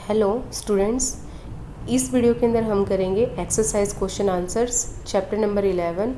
Hello students, इस video के अंदर हम करेंगे exercise question answers chapter number 11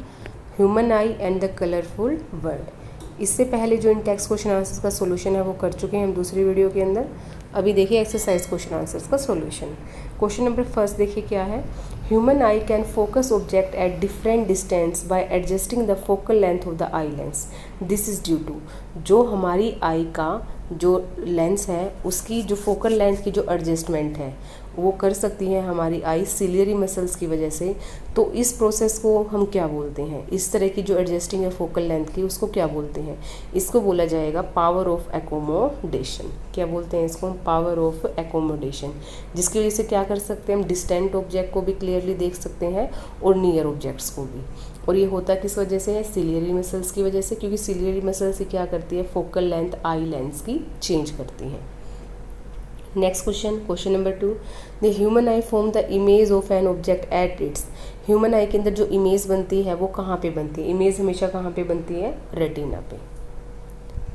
human I and the colourful world. इससे पहले जो इन टेक्स्ट क्वेश्चन आंसर्स का सॉल्यूशन है वो कर चुके हैं हम दूसरी वीडियो के अंदर। अभी देखिए एक्सरसाइज क्वेश्चन आंसर्स का सॉल्यूशन। क्वेश्चन नंबर फर्स्ट देखिए क्या है। Human eye can focus object at different distance by adjusting the focal length of the eye lens. This is due to, जो हमारी आई का जो लेंस है उसकी जो फोकल लेंथ की जो एडजस्टमेंट है वो कर सकती है हमारी आई सिलियरी मसल्स की वजह से। तो इस प्रोसेस को हम क्या बोलते हैं, इस तरह की जो एडजस्टिंग है फोकल लेंथ की उसको क्या बोलते हैं? इसको बोला जाएगा पावर ऑफ एकोमोडेशन। क्या बोलते हैं इसको? पावर ऑफ एकोमोडेशन, जिसकी वजह से क्या कर सकते हैं हम, डिस्टेंट ऑब्जेक्ट को भी क्लियरली देख सकते हैं और नियर ऑब्जेक्ट्स को भी। और ये होता किस वजह से है? सिलियरी मसल्स की वजह से, क्योंकि सिलियरी मसल्स से क्या करती है, फोकल लेंथ आई लेंस की चेंज करती है। Next question, question number 2, the human I form the image of an object at its. Human आई के अंदर जो इमेज बनती है वो कहाँ पे बनती है? इमेज हमेशा कहाँ पे बनती है? रेटिना पे।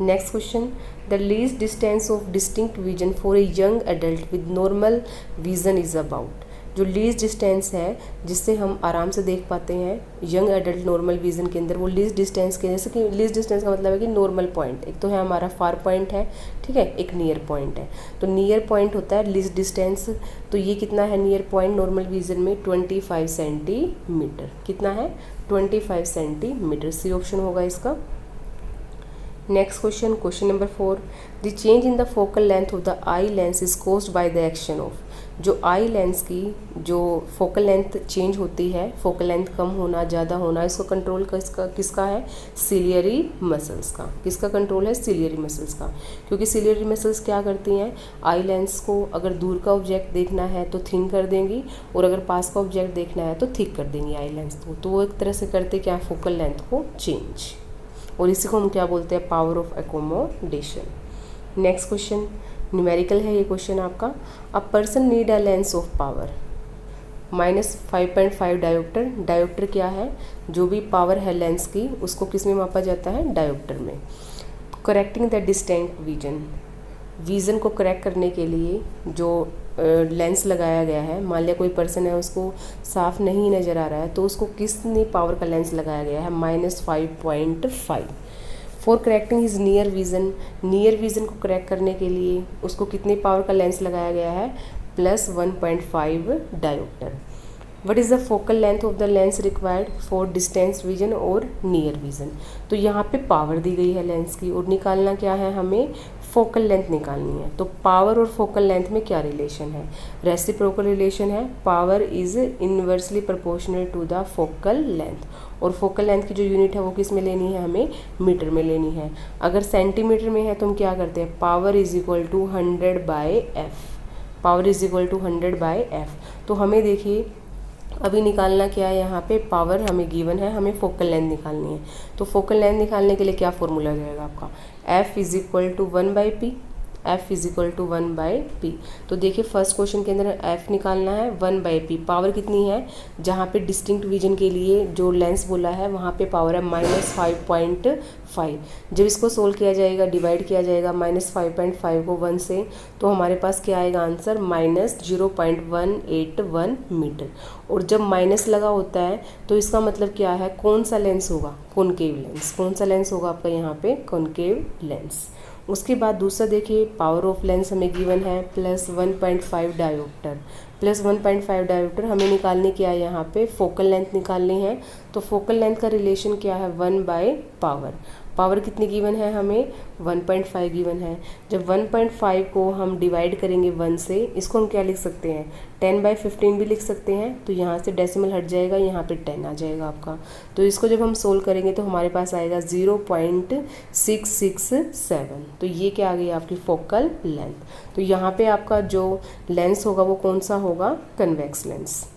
Next question, the least distance of distinct vision for a young adult with normal vision is about. जो लीस्ट डिस्टेंस है जिससे हम आराम से देख पाते हैं यंग एडल्ट नॉर्मल विजन के अंदर, वो लीस्ट डिस्टेंस के, जैसे कि लीस्ट डिस्टेंस का मतलब है कि नॉर्मल पॉइंट, एक तो है हमारा फार पॉइंट है, ठीक है, एक नियर पॉइंट है। तो नियर पॉइंट होता है लीस्ट डिस्टेंस। तो ये कितना है नियर पॉइंट नॉर्मल विजन में? 25 सेंटीमीटर। कितना है? 25 सेंटीमीटर। सी ऑप्शन होगा इसका। Next question, question number 4, the change in the focal length of the eye lens is caused by the action of. जो आई लेंस की जो फोकल लेंथ चेंज होती है, फोकल लेंथ कम होना ज़्यादा होना, इसको कंट्रोल किसका है? सिलियरी मसल्स का। किसका कंट्रोल है? सिलियरी मसल्स का। क्योंकि सिलियरी मसल्स क्या करती हैं, आई लेंस को अगर दूर का ऑब्जेक्ट देखना है तो थिन कर देंगी, और अगर पास का ऑब्जेक्ट देखना है तो थिक कर देंगी आई लेंस को। तो वो एक तरह से करते क्या, फोकल लेंथ को चेंज, और इसी को हम क्या बोलते हैं? Power of accommodation. Next question numerical है ये क्वेश्चन आपका। A person need a lens of power -5.5 dioptre. Dioptre क्या है? जो भी पावर है लेंस की उसको किस में मापा जाता है? डायोप्टर में। Correcting the distant vision, vision को करेक्ट करने के लिए जो लेंस लगाया गया है, मान लिया कोई पर्सन है उसको साफ नहीं नज़र आ रहा है तो उसको कितनी पावर का लेंस लगाया गया है? -5.5। For correcting his near vision, near vision को करेक्ट करने के लिए उसको कितनी पावर का लेंस लगाया गया है? +1.5 dioptre. What is the focal length of the lens required for distance vision और नियर विजन। तो यहाँ पे पावर दी गई है लेंस की, और निकालना क्या है हमें? फोकल लेंथ निकालनी है। तो पावर और फोकल लेंथ में क्या रिलेशन है? रेसिप्रोकल रिलेशन है। Power is inversely proportional to the focal length, और फोकल लेंथ की जो यूनिट है वो किस में लेनी है? हमें मीटर में लेनी है। अगर सेंटीमीटर में है तो हम क्या करते हैं? Power is equal to 100/f। Power is equal to 100/f। तो हमें देखिए अभी निकालना क्या है, यहाँ पे पावर हमें गिवन है, हमें फोकल लेंथ निकालनी है। तो फोकल लेंथ निकालने के लिए क्या फॉर्मूला जाएगा आपका? f is equal to 1/p। f is equal to 1/p। तो देखिए फर्स्ट क्वेश्चन के अंदर f निकालना है 1/p। पावर कितनी है? जहाँ पे डिस्टिंक्ट विजन के लिए जो लेंस बोला है वहाँ पे पावर है -5.5। जब इसको सोल्व किया जाएगा, डिवाइड किया जाएगा -5.5 को 1 से, तो हमारे पास क्या आएगा आंसर? -0.181 मीटर। और जब माइनस लगा होता है तो इसका मतलब क्या है? कौन सा लेंस होगा? Concave lens. कौन सा लेंस होगा आपका यहाँ पे? Concave lens. उसके बाद दूसरा देखिए, पावर ऑफ लेंस हमें गिवन है +1.5 डायोप्टर। +1.5 डायोप्टर हमें निकालने क्या है यहाँ पे? फोकल लेंथ निकालनी है। तो फोकल लेंथ का रिलेशन क्या है? 1/पावर। पावर कितनी गिवन है हमें? 1.5 गिवन है। जब 1.5 को हम डिवाइड करेंगे 1 से, इसको हम क्या लिख सकते हैं? 10/15 भी लिख सकते हैं। तो यहाँ से डेसिमल हट जाएगा, यहाँ पे 10 आ जाएगा आपका। तो इसको जब हम सोल्व करेंगे तो हमारे पास आएगा 0.667। तो ये क्या आ गई आपकी फोकल लेंथ। तो यहाँ पे आपका जो लेंस होगा वो कौन सा होगा? Convex lens.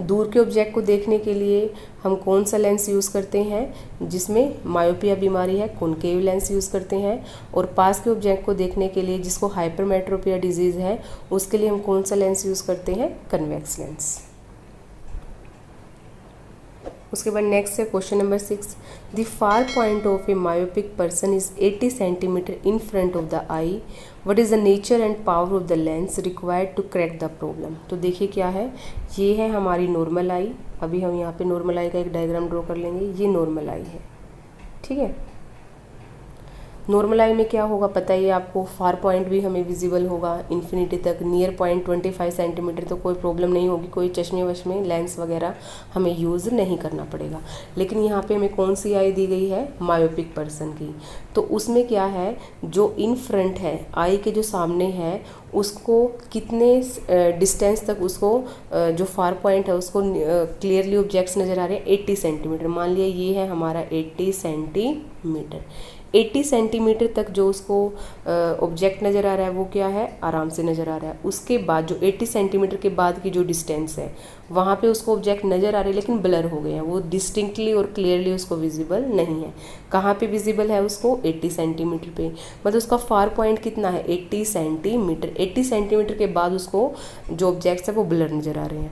दूर के ऑब्जेक्ट को देखने के लिए हम कौन सा लेंस यूज़ करते हैं? जिसमें मायोपिया बीमारी है, कॉनकेव लेंस यूज़ करते हैं। और पास के ऑब्जेक्ट को देखने के लिए जिसको हाइपरमेट्रोपिया डिजीज़ है उसके लिए हम कौन सा लेंस यूज़ करते हैं? Convex lens. उसके बाद नेक्स्ट है question number 6, the far point of a myopic person is 80 centimetre in front of the eye what is the nature and power of the lens required to crack the problem. तो देखिए क्या है, ये है हमारी normal आई। अभी हम यहाँ पे नॉर्मल आई का एक डायग्राम ड्रॉ कर लेंगे। ये नॉर्मल आई है, ठीक है। नॉर्मल आई में क्या होगा पता ही है आपको, फार पॉइंट भी हमें विजिबल होगा इन्फिनिटी तक, नियर पॉइंट 25 सेंटीमीटर तो कोई प्रॉब्लम नहीं होगी, कोई चश्मे वश्मे लेंस वगैरह हमें यूज़ नहीं करना पड़ेगा। लेकिन यहाँ पे हमें कौन सी आई दी गई है, मायोपिक पर्सन की। तो उसमें क्या है, जो इन फ्रंट है आई के जो सामने है उसको कितने डिस्टेंस तक उसको जो फार पॉइंट है उसको क्लियरली ऑब्जेक्ट्स नज़र आ रहे हैं 80 सेंटीमीटर। मान लिया ये है हमारा 80 सेंटीमीटर। 80 सेंटीमीटर तक जो उसको ऑब्जेक्ट नज़र आ रहा है वो क्या है, आराम से नज़र आ रहा है। उसके बाद जो 80 सेंटीमीटर के बाद की जो डिस्टेंस है वहाँ पे उसको ऑब्जेक्ट नज़र आ रहे हैं लेकिन ब्लर हो गए हैं, वो डिस्टिंक्टली और क्लियरली उसको विजिबल नहीं है। कहाँ पे विजिबल है उसको, 80 सेंटीमीटर पे। मतलब उसका फार पॉइंट कितना है, 80 सेंटीमीटर। 80 सेंटीमीटर के बाद उसको जो ऑब्जेक्ट्स है वो ब्लर नज़र आ रहे हैं।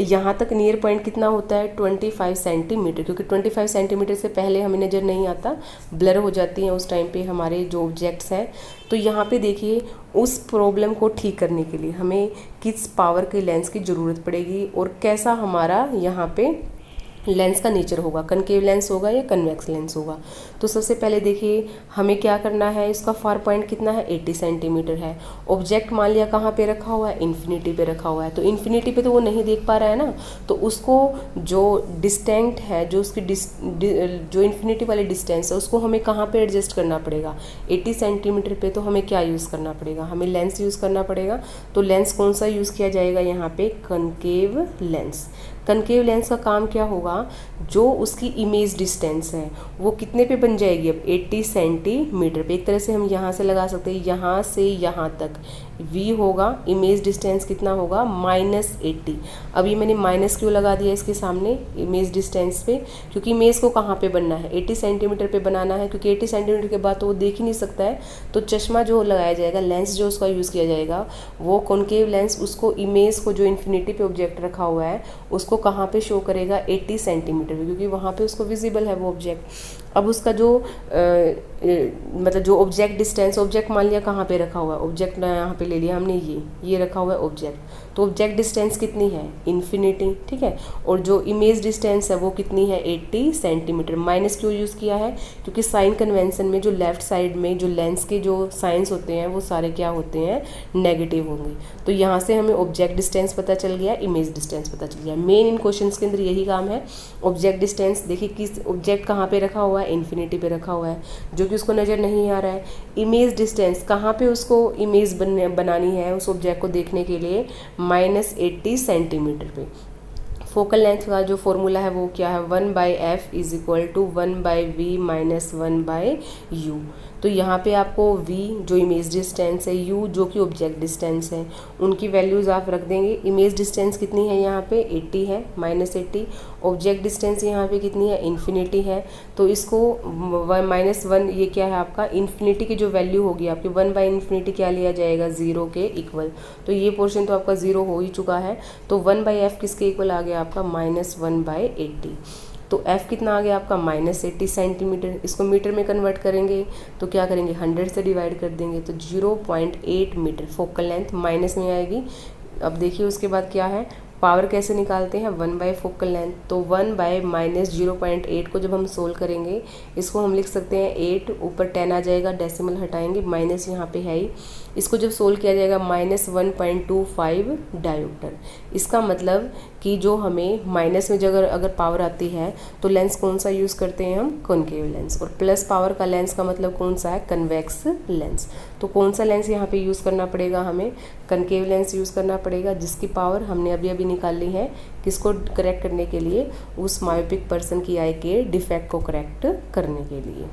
यहाँ तक नियर पॉइंट कितना होता है, 25 सेंटीमीटर, क्योंकि 25 सेंटीमीटर से पहले हमें नज़र नहीं आता, ब्लर हो जाती हैं उस टाइम पे हमारे जो ऑब्जेक्ट्स हैं। तो यहाँ पे देखिए उस प्रॉब्लम को ठीक करने के लिए हमें किस पावर के लेंस की ज़रूरत पड़ेगी और कैसा हमारा यहाँ पे लेंस का नेचर होगा, कनकेव लेंस होगा या कन्वेक्स लेंस होगा। तो सबसे पहले देखिए हमें क्या करना है, इसका फार पॉइंट कितना है, 80 सेंटीमीटर है। ऑब्जेक्ट मान लिया कहाँ पे रखा हुआ है, इन्फिनिटी पे रखा हुआ है। तो इन्फिनिटी पे तो वो नहीं देख पा रहा है ना, तो उसको जो डिस्टेंट है, जो उसकी जो इन्फिनिटी वाली डिस्टेंस है उसको हमें कहाँ पे एडजस्ट करना पड़ेगा, 80 सेंटीमीटर पे। तो हमें क्या यूज़ करना पड़ेगा, हमें लेंस यूज़ करना पड़ेगा। तो लेंस कौन सा यूज़ किया जाएगा यहाँ पे, कनकेव लेंस। कनकेव लेंस का काम क्या होगा, जो उसकी इमेज डिस्टेंस है वो कितने पे बन जाएगी, अब 80 सेंटीमीटर पे। एक तरह से हम यहाँ से लगा सकते हैं, यहाँ से यहाँ तक v होगा, इमेज डिस्टेंस कितना होगा, -80। अभी मैंने माइनस क्यों लगा दिया इसके सामने इमेज डिस्टेंस पे, क्योंकि इमेज को कहाँ पे बनना है, 80 सेंटीमीटर पे बनाना है, क्योंकि 80 सेंटीमीटर के बाद तो वो देख ही नहीं सकता है। तो चश्मा जो लगाया जाएगा, लेंस जो उसका यूज़ किया जाएगा वो कॉनकेव लेंस, उसको इमेज को जो इन्फिनिटी पे ऑब्जेक्ट रखा हुआ है उसको कहाँ पे शो करेगा, 80 सेंटीमीटर पे, क्योंकि वहाँ पे उसको विजिबल है वो ऑब्जेक्ट। अब उसका जो मतलब जो ऑब्जेक्ट डिस्टेंस, ऑब्जेक्ट मान लिया कहाँ पे रखा हुआ है, ऑब्जेक्ट यहाँ पे ले लिया हमने, ये रखा हुआ है ऑब्जेक्ट। तो ऑब्जेक्ट डिस्टेंस कितनी है, इन्फिनिटी, ठीक है। और जो इमेज डिस्टेंस है वो कितनी है, 80 सेंटीमीटर। माइनस क्यों यूज़ किया है, क्योंकि साइन कन्वेंशन में जो लेफ्ट साइड में जो लेंस के जो साइंस होते हैं वो सारे क्या होते हैं, नेगेटिव होंगे। तो यहाँ से हमें ऑब्जेक्ट डिस्टेंस पता चल गया, इमेज डिस्टेंस पता चल गया। मेन इन क्वेश्चन के अंदर यही काम है, ऑब्जेक्ट डिस्टेंस। देखिए किस ऑब्जेक्ट कहाँ पे रखा हुआ है, इन्फिनिटी पे रखा हुआ है, जो कि उसको नज़र नहीं आ रहा है। इमेज डिस्टेंस कहाँ पे उसको इमेज बनानी है उस ऑब्जेक्ट को देखने के लिए, -80 सेंटीमीटर पे। फोकल लेंथ का जो फॉर्मूला है वो क्या है, 1/f = 1/v - 1/u। तो यहाँ पे आपको v जो इमेज डिस्टेंस है, u जो कि ऑब्जेक्ट डिस्टेंस है, उनकी वैल्यूज़ आप रख देंगे। इमेज डिस्टेंस कितनी है यहाँ पे, 80 है, -80। ऑब्जेक्ट डिस्टेंस यहाँ पे कितनी है, इन्फिनिटी है। तो इसको -1 ये क्या है आपका, इन्फिनिटी की जो वैल्यू होगी आपकी 1/∞ क्या लिया जाएगा, 0 के इक्वल। तो ये पोर्शन तो आपका 0 हो ही चुका है। तो 1/f किसके इक्वल आ गया आपका, -1/80। तो f कितना आ गया आपका, -80 सेंटीमीटर। इसको मीटर में कन्वर्ट करेंगे तो क्या करेंगे, 100 से डिवाइड कर देंगे, तो 0.8 मीटर फोकल लेंथ माइनस में आएगी। अब देखिए उसके बाद क्या है, पावर कैसे निकालते हैं, 1/, फोकल लेंथ। तो 1/- 0.8 को जब हम सोल्व करेंगे, इसको हम लिख सकते हैं 8, ऊपर 10 आ जाएगा, डेसिमल हटाएंगे, माइनस यहाँ पे है ही। इसको जब सोल्व किया जाएगा -1.25 डायोप्टर। इसका मतलब कि जो हमें माइनस में जगह अगर पावर आती है तो लेंस कौन सा यूज़ करते हैं हम, कॉनकेव लेंस। और प्लस पावर का लेंस का मतलब कौन सा है, कन्वेक्स लेंस। तो कौन सा लेंस यहाँ पे यूज़ करना पड़ेगा, हमें कनकेव लेंस यूज़ करना पड़ेगा, जिसकी पावर हमने अभी अभी निकाल ली है, किसको करेक्ट करने के लिए, उस मायोपिक पर्सन की आई के डिफेक्ट को करेक्ट करने के लिए।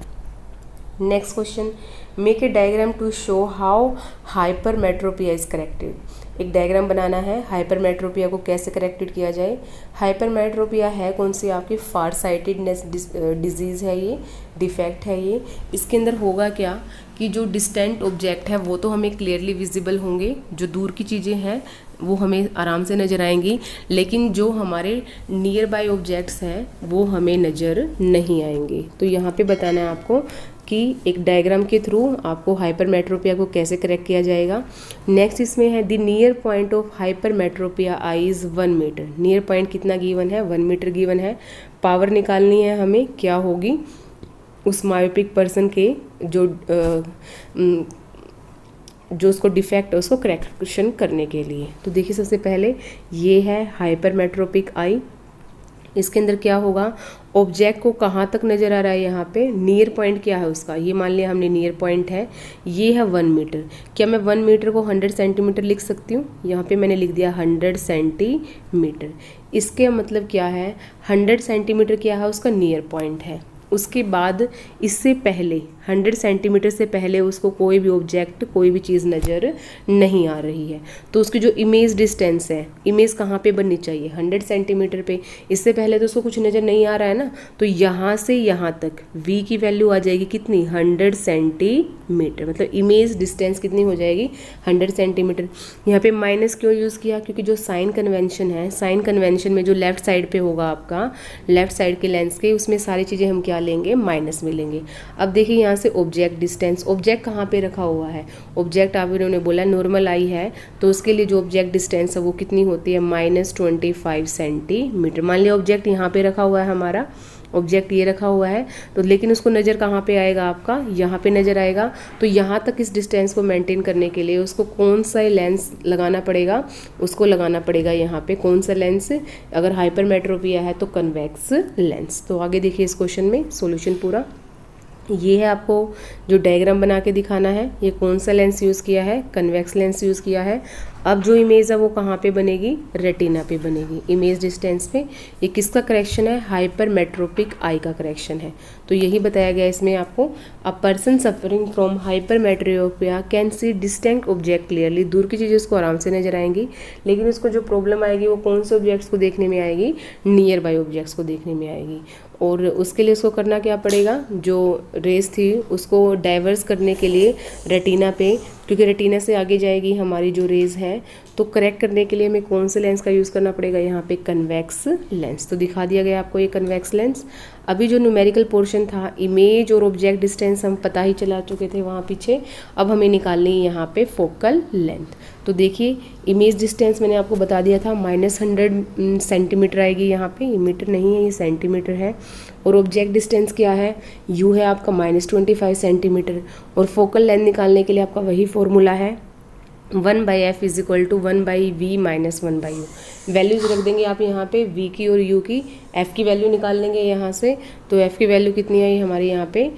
Next question, make a diagram to show how hypermetropia is corrected. एक डायग्राम बनाना है, हाइपरमेट्रोपिया को कैसे करेक्टेड किया जाए। हाइपरमेट्रोपिया है कौन सी आपकी, फार साइटेडनेस डिजीज़ है, ये डिफेक्ट है ये। इसके अंदर होगा क्या कि जो डिस्टेंट ऑब्जेक्ट है वो तो हमें क्लियरली विजिबल होंगे, जो दूर की चीज़ें हैं वो हमें आराम से नज़र आएंगी, लेकिन जो हमारे नियर बाय ऑब्जेक्ट्स हैं वो हमें नज़र नहीं आएंगे। तो यहाँ पे बताना है आपको कि एक डायग्राम के थ्रू आपको हाइपरमेट्रोपिया को कैसे करेक्ट किया जाएगा। नेक्स्ट इसमें है the near point of hypermetropia eye is 1 metre. Near point कितना गिवन है, 1 मीटर गिवन है। पावर निकालनी है हमें, क्या होगी उस मायोपिक पर्सन के जो उसको डिफेक्ट है उसको करेक्शन करने के लिए। तो देखिए सबसे पहले ये है हाइपरमेट्रोपिक आई। इसके अंदर क्या होगा, ऑब्जेक्ट को कहाँ तक नज़र आ रहा है, यहाँ पे नियर पॉइंट क्या है उसका, ये मान लिया हमने नियर पॉइंट है, ये है 1 मीटर। क्या मैं 1 मीटर को 100 सेंटीमीटर लिख सकती हूँ, यहाँ पे मैंने लिख दिया 100 सेंटीमीटर। इसके मतलब क्या है, 100 सेंटीमीटर क्या है उसका नियर पॉइंट है। उसके बाद इससे पहले 100 सेंटीमीटर से पहले उसको कोई भी ऑब्जेक्ट कोई भी चीज़ नज़र नहीं आ रही है, तो उसकी जो इमेज डिस्टेंस है, इमेज कहाँ पे बननी चाहिए, 100 सेंटीमीटर पे। इससे पहले तो उसको कुछ नज़र नहीं आ रहा है ना, तो यहाँ से यहाँ तक v की वैल्यू आ जाएगी कितनी, 100 सेंटीमीटर। मतलब इमेज डिस्टेंस कितनी हो जाएगी, 100 सेंटीमीटर। यहाँ पे माइनस क्यों यूज़ किया, क्योंकि जो साइन कन्वेंशन है, साइन कन्वेंशन में जो लेफ्ट साइड पे होगा आपका, लेफ्ट साइड के लेंस के, उसमें सारी चीज़ें हम क्या लेंगे, माइनस में लेंगे। अब देखिए यहाँ से ऑब्जेक्ट डिस्टेंस, ऑब्जेक्ट कहाँ पे रखा हुआ है, ऑब्जेक्ट आप इन्होंने बोला नॉर्मल आई है, तो उसके लिए जो ऑब्जेक्ट डिस्टेंस है वो कितनी होती है, -25 सेंटीमीटर। मान लिया ऑब्जेक्ट यहाँ पे रखा हुआ है हमारा, ऑब्जेक्ट ये रखा हुआ है, तो लेकिन उसको नज़र कहाँ पे आएगा आपका, यहाँ पे नज़र आएगा। तो यहाँ तक इस डिस्टेंस को मेंटेन करने के लिए उसको कौन सा लेंस लगाना पड़ेगा, उसको लगाना पड़ेगा यहाँ पे कौन सा लेंस, अगर हाइपरमेट्रोपिया है तो कन्वेक्स लेंस। तो आगे देखिए इस क्वेश्चन में सॉल्यूशन पूरा ये है, आपको जो डायग्राम बना के दिखाना है, ये कौन सा लेंस यूज़ किया है, कन्वेक्स लेंस यूज़ किया है। अब जो इमेज है वो कहाँ पे बनेगी, रेटिना पे बनेगी, इमेज डिस्टेंस पे। ये किसका करेक्शन है, हाइपरमेट्रोपिक आई का करेक्शन है। तो यही बताया गया इसमें आपको, a person suffering from hypermetropia can see distinct object clearly. दूर की चीज़ें उसको आराम से नजर आएंगी, लेकिन उसको जो प्रॉब्लम आएगी वो कौन से ऑब्जेक्ट्स को देखने में आएगी, नियर बाय ऑब्जेक्ट्स को देखने में आएगी। और उसके लिए उसको करना क्या पड़ेगा, जो रेस थी उसको डाइवर्स करने के लिए रेटिना पे, क्योंकि रेटिना से आगे जाएगी हमारी जो रेज है, तो करेक्ट करने के लिए हमें कौन से लेंस का यूज़ करना पड़ेगा, यहाँ पे कन्वेक्स लेंस। तो दिखा दिया गया आपको ये कन्वेक्स लेंस। अभी जो न्यूमेरिकल पोर्शन था, इमेज और ऑब्जेक्ट डिस्टेंस हम पता ही चला चुके थे वहाँ पीछे, अब हमें निकालनी है यहाँ पे फोकल लेंथ। तो देखिए इमेज डिस्टेंस मैंने आपको बता दिया था, -100 सेंटीमीटर आएगी यहाँ पे, मीटर नहीं है ये सेंटीमीटर है। और ऑब्जेक्ट डिस्टेंस क्या है, u है आपका -25 सेंटीमीटर। और फोकल लेंथ निकालने के लिए आपका वही फॉर्मूला है, 1/f = 1/v - 1/u। वैल्यूज रख देंगे आप यहाँ पे v की और u की, f की वैल्यू निकाल लेंगे यहाँ से। तो f की वैल्यू कितनी आई हमारे यहाँ पे,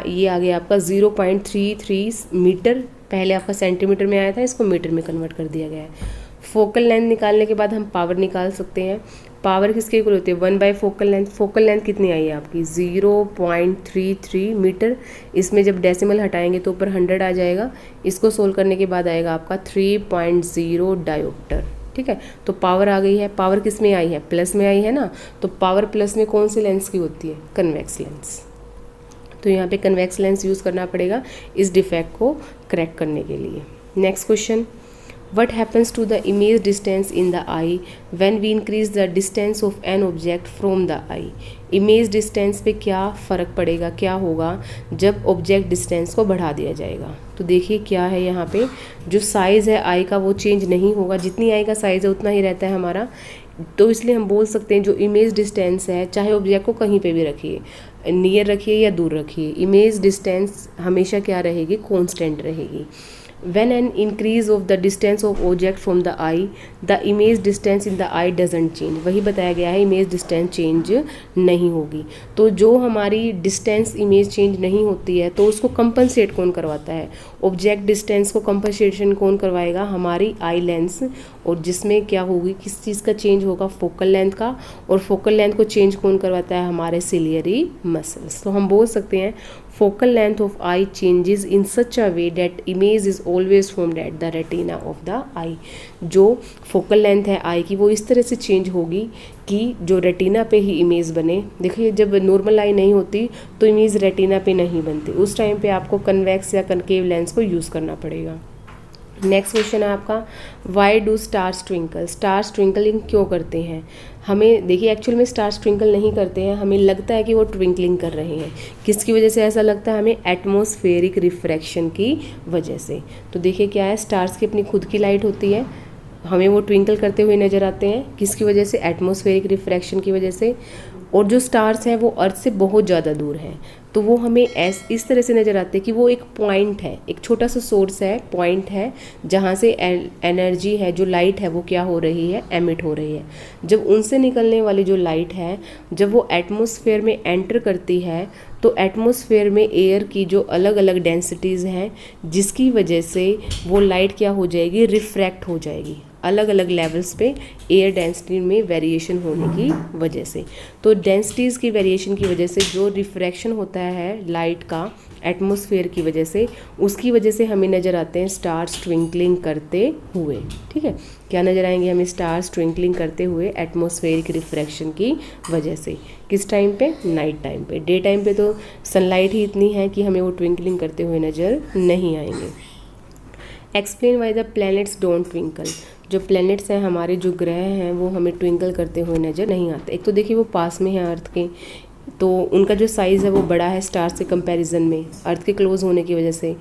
ये आ गया आपका 0.33 मीटर। पहले आपका सेंटीमीटर में आया था, इसको मीटर में कन्वर्ट कर दिया गया है। फोकल लेंथ निकालने के बाद हम पावर निकाल सकते हैं। पावर किसके इक्वल होती है, 1/4 फोकल लेंथ। फोकल लेंथ कितनी आई है आपकी, 0.33 मीटर। इसमें जब डेसिमल हटाएंगे तो ऊपर 100 आ जाएगा। इसको सोल्व करने के बाद आएगा आपका 3.0 डायोप्टर। ठीक है, तो पावर आ गई है। पावर किस में आई है, प्लस में आई है ना, तो पावर प्लस में कौन सी लेंस की होती है, कन्वेक्स लेंस। तो यहाँ पे कन्वेक्स लेंस यूज़ करना पड़ेगा इस डिफेक्ट को करेक्ट करने के लिए। Next question, what happens to the image distance in the eye when we increase the distance of an object from the eye। Image distance पे क्या फ़र्क पड़ेगा, क्या होगा जब ऑब्जेक्ट डिस्टेंस को बढ़ा दिया जाएगा। तो देखिए क्या है यहाँ पे, जो साइज़ है आई का वो चेंज नहीं होगा, जितनी आई का साइज़ है उतना ही रहता है हमारा। तो इसलिए हम बोल सकते हैं जो इमेज डिस्टेंस है, चाहे ऑब्जेक्ट को कहीं पे भी रखिए, नियर रखिए या दूर रखिए, इमेज डिस्टेंस हमेशा क्या रहेगी, कांस्टेंट रहेगी। When an increase of the distance of object from the eye, the image distance in the eye doesn't change। वही बताया गया है, इमेज डिस्टेंस चेंज नहीं होगी। तो जो हमारी डिस्टेंस इमेज चेंज नहीं होती है तो उसको कंपनसेट कौन करवाता है, ऑब्जेक्ट डिस्टेंस को कंपनसेशन कौन करवाएगा, हमारी आई लेंस। और जिसमें क्या होगी, किस चीज़ का चेंज होगा, फोकल लेंथ का। और फोकल लेंथ को चेंज कौन करवाता है, हमारे सिलियरी मसल्स। तो हम बोल सकते हैं focal length of eye changes in such a way that image is always formed at the retina of the eye। जो focal length है आई की वो इस तरह से चेंज होगी कि जो रेटिना पे ही इमेज बने। देखिए जब नॉर्मल आई नहीं होती तो इमेज रेटिना पे नहीं बनती, उस टाइम पे आपको कन्वेक्स या कनकेव लेंस को यूज़ करना पड़ेगा। नेक्स्ट क्वेश्चन है आपका, why do stars twinkle. Stars twinkling क्यों करते हैं? हमें देखिए एक्चुअल में स्टार्स ट्विंकल नहीं करते हैं, हमें लगता है कि वो ट्विंकलिंग कर रहे हैं। किसकी वजह से ऐसा लगता है? हमें एटमॉस्फेरिक रिफ्रैक्शन की वजह से। तो देखिए क्या है, स्टार्स की अपनी खुद की लाइट होती है, हमें वो ट्विंकल करते हुए नज़र आते हैं। किसकी वजह से? एटमॉस्फेरिक रिफ्रैक्शन की वजह से। और जो स्टार्स हैं वो अर्थ से बहुत ज़्यादा दूर हैं, तो वो हमें इस तरह से नज़र आते हैं कि वो एक पॉइंट है, एक छोटा सा सोर्स है, पॉइंट है, जहाँ से एनर्जी है, जो लाइट है वो क्या हो रही है? एमिट हो रही है। जब उनसे निकलने वाली जो लाइट है, जब वो एटमॉस्फेयर में एंटर करती है, तो एटमॉस्फेयर में एयर की जो अलग अलग डेंसिटीज़ हैं, जिसकी वजह से वो लाइट क्या हो जाएगी? रिफ्रैक्ट हो जाएगी। अलग अलग लेवल्स पे एयर डेंसिटी में वेरिएशन होने की वजह से। तो डेंसिटीज़ की वेरिएशन की वजह से जो रिफ्रैक्शन होता है लाइट का एटमॉस्फेयर की वजह से, उसकी वजह से हमें नज़र आते हैं स्टार्स ट्विंकलिंग करते हुए। ठीक है, क्या नज़र आएंगे हमें? स्टार्स ट्विंकलिंग करते हुए एटमॉस्फेरिक रिफ्रैक्शन की वजह से। किस टाइम पे? नाइट टाइम पे। डे टाइम पे तो सनलाइट ही इतनी है कि हमें वो ट्विंकलिंग करते हुए नज़र नहीं आएंगे। Explain why the planets don't twinkle. जो प्लैनेट्स हैं, हमारे जो ग्रह हैं, वो हमें ट्विंकल करते हुए नज़र नहीं आते। एक तो देखिए वो पास में है अर्थ के, तो उनका जो साइज़ है वो बड़ा है स्टार्स के कंपैरिजन में, अर्थ के क्लोज होने की वजह से।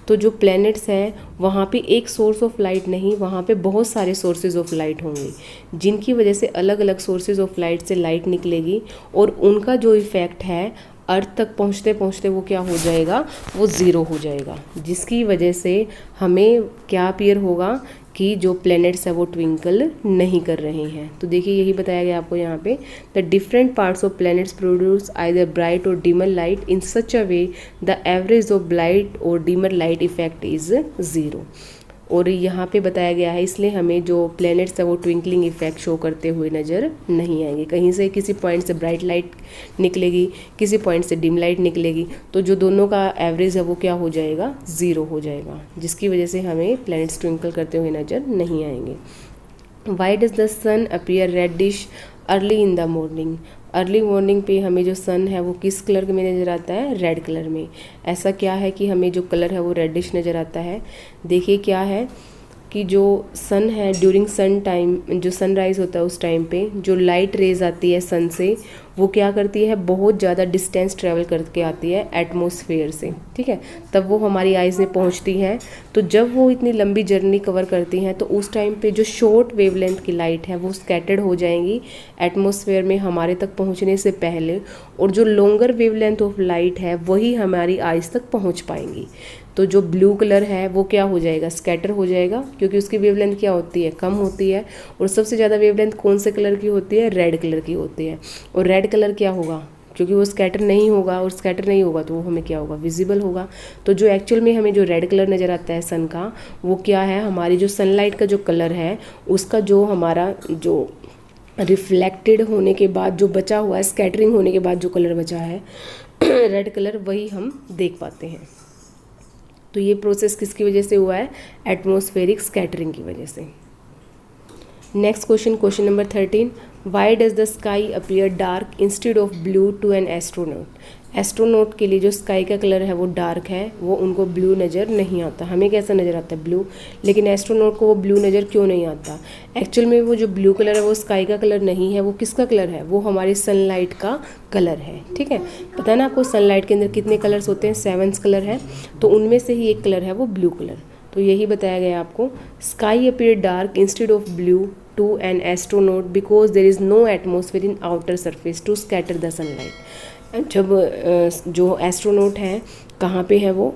तो जो प्लैनेट्स हैं वहाँ पे एक सोर्स ऑफ लाइट नहीं, वहाँ पे बहुत सारे सोर्सेज ऑफ लाइट होंगे, जिनकी वजह से अलग अलग सोर्सेज ऑफ लाइट से लाइट निकलेगी, और उनका जो इफ़ेक्ट है अर्थ तक पहुँचते पहुँचते वो क्या हो जाएगा? वो ज़ीरो हो जाएगा, जिसकी वजह से हमें क्या अपीयर होगा कि जो प्लैनेट्स है वो ट्विंकल नहीं कर रहे हैं। तो देखिए यही बताया गया आपको यहाँ पे, the different parts of planets produce either bright और dimmer light in such a way the average of bright और dimmer light effect is zero. और यहाँ पे बताया गया है, इसलिए हमें जो प्लैनेट्स है वो ट्विंकलिंग इफेक्ट शो करते हुए नज़र नहीं आएंगे। कहीं से किसी पॉइंट से ब्राइट लाइट निकलेगी, किसी पॉइंट से डिम लाइट निकलेगी, तो जो दोनों का एवरेज है वो क्या हो जाएगा? ज़ीरो हो जाएगा, जिसकी वजह से हमें प्लैनेट्स ट्विंकल करते हुए नज़र नहीं आएंगे। Why does the sun appear reddish early in the morning. Early morning पे हमें जो सन है वो किस कलर में नज़र आता है? रेड कलर में। ऐसा क्या है कि हमें जो कलर है वो रेडिश नज़र आता है? देखिए क्या है कि जो सन है ड्यूरिंग सन टाइम, जो सनराइज़ होता है उस टाइम पे जो लाइट रेज आती है सन से, वो क्या करती है? बहुत ज़्यादा डिस्टेंस ट्रैवल करके आती है एटमॉस्फेयर से। ठीक है, तब वो हमारी आइज़ में पहुंचती है। तो जब वो इतनी लंबी जर्नी कवर करती हैं, तो उस टाइम पे जो शॉर्ट वेवलेंथ की लाइट है वो स्कैटर्ड हो जाएंगी एटमॉस्फेयर में हमारे तक पहुंचने से पहले, और जो लॉन्गर वेवलेंथ ऑफ लाइट है वही हमारी आइज़ तक पहुँच पाएंगी। तो जो ब्लू कलर है वो क्या हो जाएगा? स्कैटर हो जाएगा, क्योंकि उसकी वेवलेंथ क्या होती है? कम होती है। और सबसे ज़्यादा वेवलेंथ कौन से कलर की होती है? रेड कलर की होती है। और रेड कलर क्या होगा? क्योंकि वो स्कैटर नहीं होगा, और स्कैटर नहीं होगा तो वो हमें क्या होगा? विजिबल होगा। तो जो एक्चुअल में हमें जो रेड कलर नज़र आता है सन का, वो क्या है? हमारी जो सनलाइट का जो कलर है उसका जो हमारा जो रिफ्लेक्टेड होने के बाद जो बचा हुआ है, स्कैटरिंग होने के बाद जो कलर बचा है रेड कलर, वही हम देख पाते हैं। तो ये प्रोसेस किसकी वजह से हुआ है? एटमॉस्फेरिक स्कैटरिंग की वजह से। Next question, question number 13, why does the sky appear dark instead of blue to an astronaut. Astronaut के लिए जो स्काई का कलर है वो डार्क है, वो उनको ब्लू नज़र नहीं आता। हमें कैसा नज़र आता है? ब्लू। लेकिन एस्ट्रोनॉट को वो ब्लू नज़र क्यों नहीं आता? एक्चुअल में वो जो ब्लू कलर है वो स्काई का कलर नहीं है, वो किसका कलर है? वो हमारी सनलाइट का कलर है। ठीक है, पता है ना आपको सनलाइट के अंदर कितने कलर्स होते हैं? 7 कलर है, तो उनमें से ही एक कलर है वो ब्लू कलर। तो यही बताया गया आपको, sky appear dark instead of blue to an astronaut because there is no atmosphere in outer surface to scatter the sunlight। जब जो एस्ट्रोनॉट हैं कहाँ पे है वो?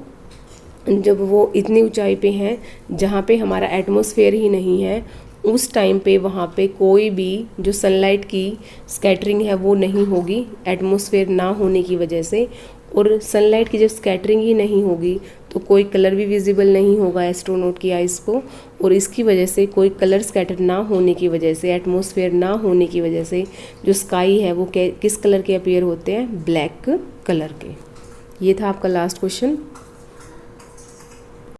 जब वो इतनी ऊंचाई पे हैं जहाँ पे हमारा एटमॉस्फेयर ही नहीं है, उस टाइम पे वहाँ पे कोई भी जो सनलाइट की स्कैटरिंग है वो नहीं होगी एटमॉस्फेयर ना होने की वजह से। और सनलाइट की जब स्कैटरिंग ही नहीं होगी तो कोई कलर भी विजिबल नहीं होगा एस्ट्रोनॉट की आइज़ को, और इसकी वजह से कोई कलर स्कैटर ना होने की वजह से, एटमॉस्फेयर ना होने की वजह से जो स्काई है वो किस कलर के अपीयर होते हैं? ब्लैक कलर के। ये था आपका लास्ट क्वेश्चन।